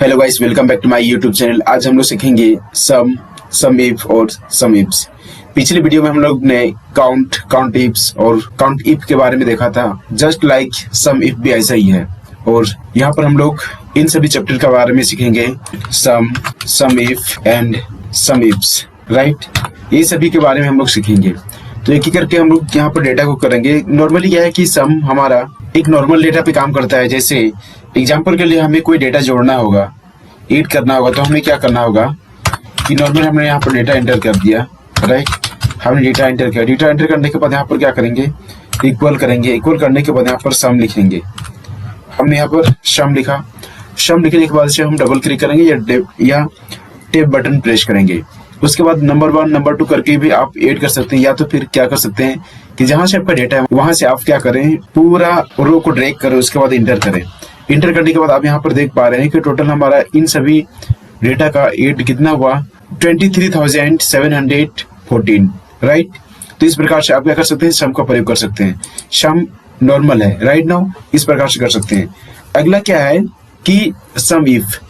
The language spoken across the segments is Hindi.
Hello guys, welcome back to my YouTube channel. आज हम लोग सीखेंगे सम इफ और सम इफ्स। पिछले वीडियो में हम लोग ने काउंट इफ्स और काउंट इफ के बारे में देखा था। जस्ट लाइक सम इफ भी ऐसा ही है। और यहाँ पर हम लोग इन सभी चैप्टर के बारे में सीखेंगे। Sum if and sum ifs, right. ये सभी के बारे में हम लोग सीखेंगे। तो एक एक करके हम लोग यहाँ पर डेटा को करेंगे। नॉर्मली क्या है कि सम हमारा एक नॉर्मल डेटा पे काम करता है। जैसे एग्जांपल के लिए हमें कोई डेटा जोड़ना होगा, ऐड करना होगा, तो हमें क्या करना होगा कि नॉर्मल हमने यहाँ पर डेटा एंटर कर दिया, राइट। हमने डेटा एंटर किया। डेटा एंटर करने के बाद यहाँ पर क्या करेंगे, इक्वल करेंगे। इक्वल करने के बाद यहाँ पर सम लिखेंगे। हमने यहाँ पर सम लिखा। सम लिखने के बाद से हम डबल क्लिक करेंगे या टेप बटन प्रेस करेंगे। उसके बाद नंबर 1 नंबर 2 करके भी आप ऐड कर सकते हैं, या तो फिर क्या कर सकते हैं कि जहां से आपका डेटा है वहां से आप क्या करें, पूरा रो को ड्रैग करें, उसके बाद इंटर करें। इंटर करने के बाद आप यहाँ पर देख पा रहे हैं कि टोटल हमारा इन सभी डेटा का ऐड कितना हुआ, 23,714, राइट। तो इस प्रकार से आप क्या कर सकते हैं, सम का प्रयोग कर सकते हैं। सम नॉर्मल है, राइट नाउ, इस प्रकार से कर सकते हैं। अगला क्या है कि सम इफ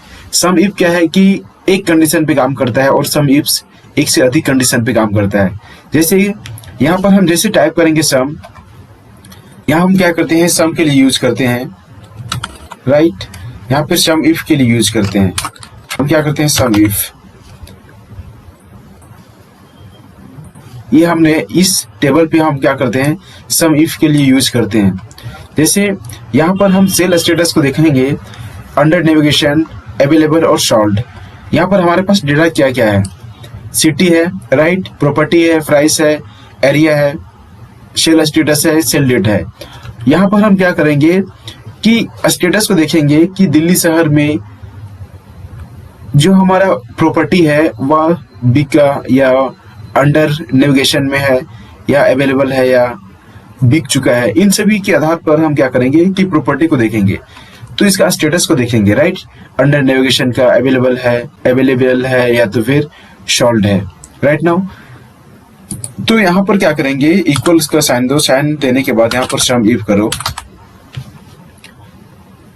क्या है कि एक कंडीशन पे काम करता है और सम इफ्स एक से अधिक कंडीशन पे काम करता है। जैसे यहाँ पर हम जैसे टाइप करेंगे सम, यहाँ हम क्या करते हैं, सम के लिए यूज करते हैं, राइट। यहाँ पे सम इफ के लिए यूज करते हैं। हम क्या करते हैं, सम इफ। ये हमने इस टेबल पे हम क्या करते हैं, सम इफ के लिए यूज करते हैं। जैसे यहाँ पर हम सेल स्टेटस को देखेंगे, अंडर नेविगेशन, अवेलेबल और सॉल्व्ड। यहाँ पर हमारे पास डेटा क्या क्या है, सिटी है, राइट, प्रॉपर्टी है, प्राइस है, एरिया है, सेल स्टेटस है, सेल डेट है। यहाँ पर हम क्या करेंगे कि स्टेटस को देखेंगे कि दिल्ली शहर में जो हमारा प्रॉपर्टी है वह बिका या अंडर नेविगेशन में है या अवेलेबल है या बिक चुका है। इन सभी के आधार पर हम क्या करेंगे कि प्रॉपर्टी को देखेंगे, तो इसका स्टेटस को देखेंगे, राइट। अंडर नेविगेशन का अवेलेबल है या तो फिर सॉल्व्ड है, राइट नाउ। तो यहाँ पर क्या करेंगे, इक्वल्स का साइन दो। साइन देने के बाद यहाँ पर सम इफ करो।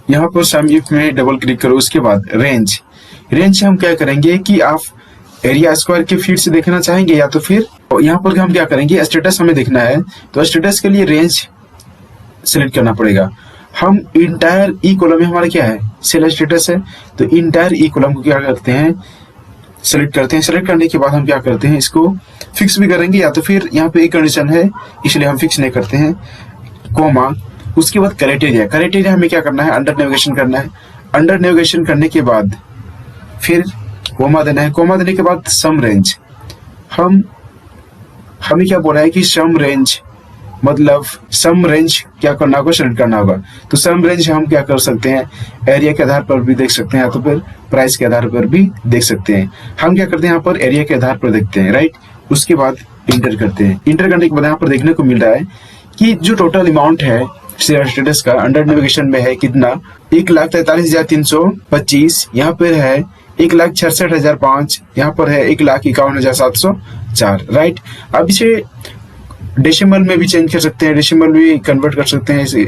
यहाँ पर सम इफ में डबल क्लिक करो। उसके बाद रेंज से हम क्या करेंगे कि आप एरिया स्क्वायर के फीट से देखना चाहेंगे, या तो फिर यहाँ पर हम क्या करेंगे, स्टेटस हमें देखना है, तो स्टेटस के लिए रेंज सिलेक्ट करना पड़ेगा। हम इंटायर ई कॉलम में हमारा क्या है, सेल स्टेटस है, तो इंटायर ई कॉलम को क्या करते हैं, सेलेक्ट करते हैं। सेलेक्ट करने के बाद हम क्या करते हैं, इसको फिक्स भी करेंगे, या तो फिर यहाँ पे एक कंडीशन है इसलिए हम फिक्स नहीं करते हैं, कॉमा। उसके बाद क्राइटेरिया हमें क्या करना है, अंडर नेविगेशन करना है। अंडर नेविगेशन करने के बाद फिर कॉमा देना है। कॉमा देने के बाद सम रेंज। हमें क्या बोला है कि सम रेंज, मतलब सम रेंज क्या करना होगा, सेलेक्ट करना होगा। तो सम रेंज हम क्या कर सकते हैं, एरिया के आधार पर भी देख सकते हैं, या तो फिर प्राइस के आधार पर भी देख सकते हैं। हम क्या करते हैं, यहाँ पर एरिया के आधार पर देखते हैं, राइट। उसके बाद इंटर करते हैं। इंटर करने के बाद यहाँ पर देखने को मिल रहा है कि जो टोटल अमाउंट है स्टेटस का अंडर नेविगेशन में है कितना, 1,43,325। यहाँ पर है 1,66,005। यहाँ पर है 1,51,704, राइट। अब इसे डेसिमल में भी चेंज कर सकते हैं, डेसिमल भी कन्वर्ट कर सकते हैं। इसे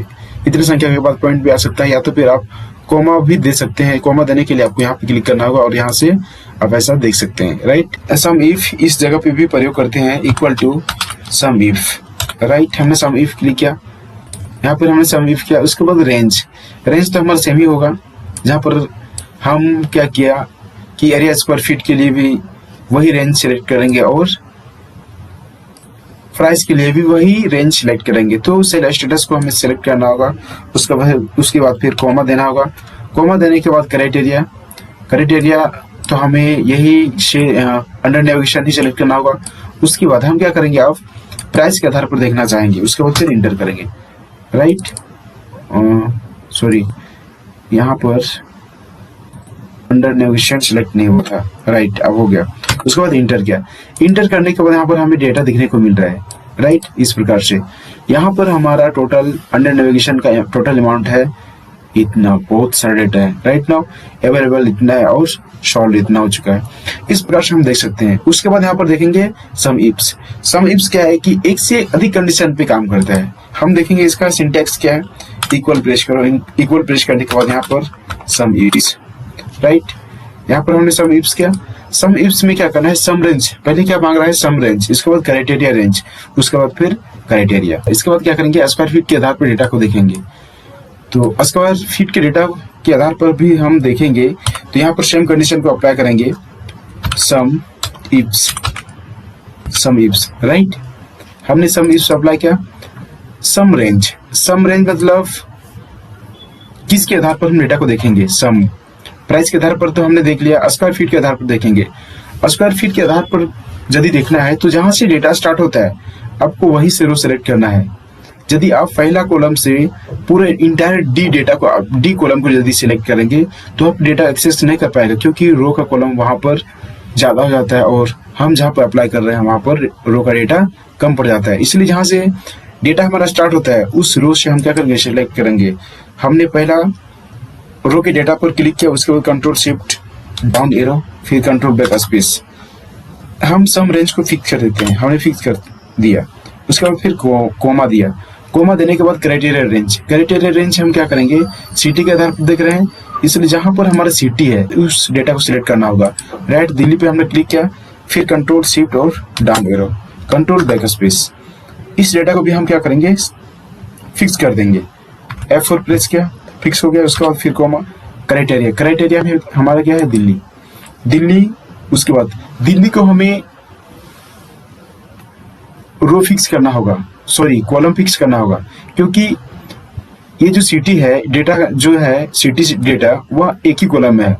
इतनी संख्या के बाद पॉइंट भी आ सकता है, या तो फिर आप कॉमा भी दे सकते हैं। कॉमा देने के लिए आपको यहाँ पे क्लिक करना होगा और यहाँ से आप ऐसा देख सकते हैं, राइट। सम इफ इस जगह पे भी प्रयोग करते हैं, equal to sum if, right. हमने सम इफ क्लिक किया, यहाँ पर हमने सम इफ किया। उसके बाद रेंज तो हमारा सेम ही होगा, जहाँ पर हम क्या किया कि एरिया स्क्वायर फीट के लिए भी वही रेंज सिलेक्ट करेंगे और प्राइस के लिए भी वही रेंज सिलेक्ट करेंगे। तो सेल स्टेटस को हमें सिलेक्ट करना होगा। उसके बाद फिर कॉमा देना होगा। कॉमा देने के बाद क्राइटेरिया तो हमें यही अंडर नेविगेशन ही सिलेक्ट करना होगा। उसके बाद हम क्या करेंगे, आप प्राइस के आधार पर देखना चाहेंगे, उसके बाद फिर इंटर करेंगे, राइट। सॉरी, यहाँ पर अंडर नेविगेशन सिलेक्ट नहीं हुआ था, राइट। अब हो गया। उसके बाद इंटर किया। इंटर करने के बाद यहाँ पर हमें डेटा दिखने को मिल रहा है, राइट। इस प्रकार से यहाँ पर हमारा टोटल अंडर नेविगेशन का टोटल अमाउंट है इतना, बहुत सारा डेटा है, राइट नाउ। अवेलेबल इतना है और सॉल्व इतना हो चुका है। इस प्रकार से हम देख सकते हैं। उसके बाद यहाँ पर देखेंगे सम इफ्स क्या है कि एक से अधिक कंडीशन पे काम करता है। हम देखेंगे इसका सिंटैक्स क्या है। इक्वल प्रेस करो। इक्वल प्रेस करने के बाद यहाँ पर सम इफ्स राइट। यहाँ पर हमने सम इफ्स किया। सम इफ्स में क्या करना है, सम रेंज, पहले क्या मांग रहा है, सम रेंज, इसके बाद क्राइटेरिया रेंज, उसके बाद फिर क्राइटेरिया। इसके बाद क्या करेंगे, स्क्वायर फीट के आधार पर डेटा को देखेंगे। तो स्क्वायर फीट के डेटा के आधार पर भी हम देखेंगे। तो यहाँ पर सेम कंडीशन को अप्लाई करेंगे, सम इफ्स, राइट। हमने सम इफ्स अप्लाई किया। सम रेंज मतलब किसके आधार पर हम डेटा को देखेंगे, सम, प्राइस के आधार पर तो हमने देख लिया, स्क्वायर फीट के आधार पर देखेंगे। स्क्वायर फीट के आधार पर यदि देखना है तो जहां से डेटा स्टार्ट होता है आपको वही से रो सेलेक्ट करना है। यदि आप पहला कॉलम से पूरे इंटायर डी कॉलम को यदि सिलेक्ट करेंगे तो आप डेटा एक्सेस नहीं कर पाएगा, क्योंकि रो का कॉलम वहां पर ज्यादा हो जाता है और हम जहां पर अप्लाई कर रहे हैं वहां पर रो का डेटा कम पड़ जाता है। इसलिए जहां से डेटा हमारा स्टार्ट होता है उस रो से हम क्या करेंगे, सिलेक्ट करेंगे। हमने पहला रो के डेटा पर क्लिक किया, उसके बाद कंट्रोल शिफ्ट डाउन एरो, फिर कंट्रोल बैक स्पेस। हम सम रेंज को फिक्स कर देते हैं, हमने फिक्स कर दिया। उसके बाद फिर कोमा दिया। कोमा देने के बाद क्राइटेरिया रेंज हम क्या करेंगे, सिटी के आधार पर देख रहे हैं, इसलिए जहां पर हमारा सिटी है उस डेटा को सिलेक्ट करना होगा। राइट, दिल्ली पे हमने क्लिक किया, फिर कंट्रोल शिफ्ट और down arrow, control back space. इस डेटा को भी हम क्या करेंगे, फिक्स कर देंगे। F4 प्रेस किया, फिक्स हो गया। उसके बाद फिर कोमा, क्राइटेरिया में हमारा क्या है, दिल्ली। उसके बाद दिल्ली को हमें रो फिक्स करना होगा, सॉरी कॉलम फिक्स करना होगा, क्योंकि ये जो सिटी है, डेटा जो है सिटी डेटा वह एक ही कॉलम में है,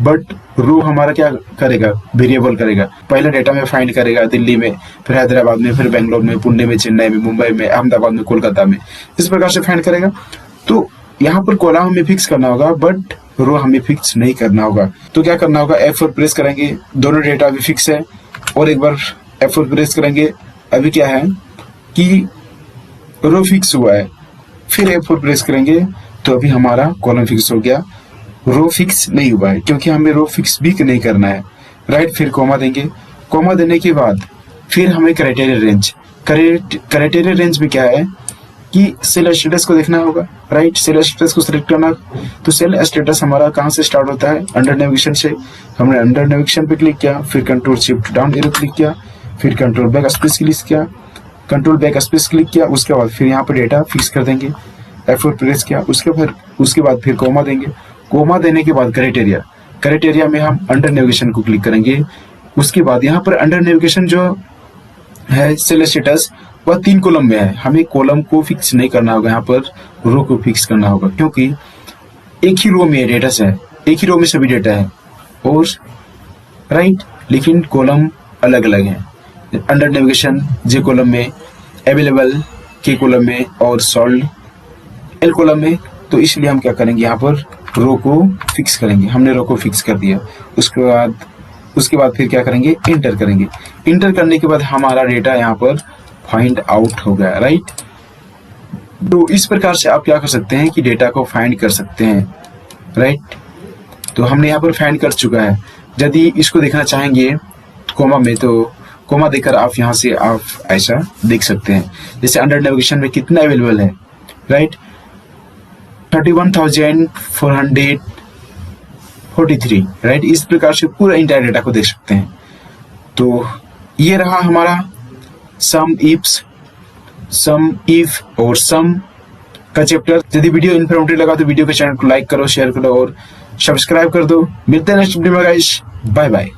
बट रो हमारा क्या करेगा, वेरिएबल करेगा। पहला डेटा में फाइंड करेगा दिल्ली में, फिर हैदराबाद में, फिर बेंगलोर में, पुणे में, चेन्नई में, मुंबई में, अहमदाबाद में, कोलकाता में, इस प्रकार से फाइंड करेगा। तो यहाँ पर कॉलम हमें फिक्स करना होगा बट रो हमें फिक्स नहीं करना होगा। तो क्या करना होगा, F4 प्रेस करेंगे, दोनों डेटा अभी फिक्स है, और एक बार F4 प्रेस करेंगे। अभी क्या है कि रो फिक्स हुआ है, फिर F4 प्रेस करेंगे तो अभी हमारा कॉलम फिक्स हो गया, रो फिक्स नहीं हुआ है, क्योंकि हमें रो फिक्स भी नहीं करना है। राइट, फिर कोमा देंगे। कोमा देने के बाद फिर हमें क्राइटेरिया रेंज में क्या है कि सेल स्टेटस को देखना होगा। राइट, सेल स्टेटस को सिलेक्ट करना। तो सेल स्टेटस हमारा कहाँ से स्टार्ट होता है, अंडर नेविगेशन से। हमने अंडर नेविगेशन पे क्लिक किया, फिर control shift down arrow click किया, फिर कंट्रोल बैक स्पेस क्लिक किया, उसके बाद फिर यहाँ पर डेटा फिक्स कर देंगे। F4 प्रेस किया, उसके बाद फिर कोमा देंगे। कोमा देने के बाद क्राइटेरिया में हम अंडर नेविगेशन को क्लिक करेंगे। उसके बाद यहाँ पर अंडर नेविगेशन जो है सेल स्टेटस वह 3 कॉलम में है, हमें कॉलम को फिक्स नहीं करना होगा, यहाँ पर रो को फिक्स करना होगा, क्योंकि एक ही रो में डेटा है, एक ही रो में सभी डेटा है, और राइट, लेकिन कॉलम अलग अलग है। अंडर नेविगेशन जे कॉलम में, अवेलेबल के कॉलम में, और सॉल्ड एल कॉलम में। तो इसलिए हम क्या करेंगे, यहाँ पर रो को फिक्स करेंगे। हमने रो को फिक्स कर दिया। उसके बाद फिर क्या करेंगे, इंटर करेंगे। इंटर करने के बाद हमारा डेटा यहाँ पर फाइंड आउट हो गया। राइट, तो इस प्रकार से आप क्या कर सकते हैं कि डेटा को फाइंड कर सकते हैं। राइट, तो हमने यहाँ पर फाइंड कर चुका है। यदि इसको देखना चाहेंगे कोमा में, तो कोमा देकर आप यहाँ से आप ऐसा देख सकते हैं, जैसे अंडर नेविगेशन में कितना अवेलेबल है। राइट, 31,443। राइट, इस प्रकार से पूरा इंटायर डेटा को देख सकते हैं। तो ये रहा हमारा सम इफ और सम का चैप्टर। यदि वीडियो इन्फॉर्मेटिव लगा तो वीडियो के चैनल को लाइक करो, शेयर करो और सब्सक्राइब कर दो। मिलते हैं नेक्स्ट वीडियो में गाइस, बाय बाय।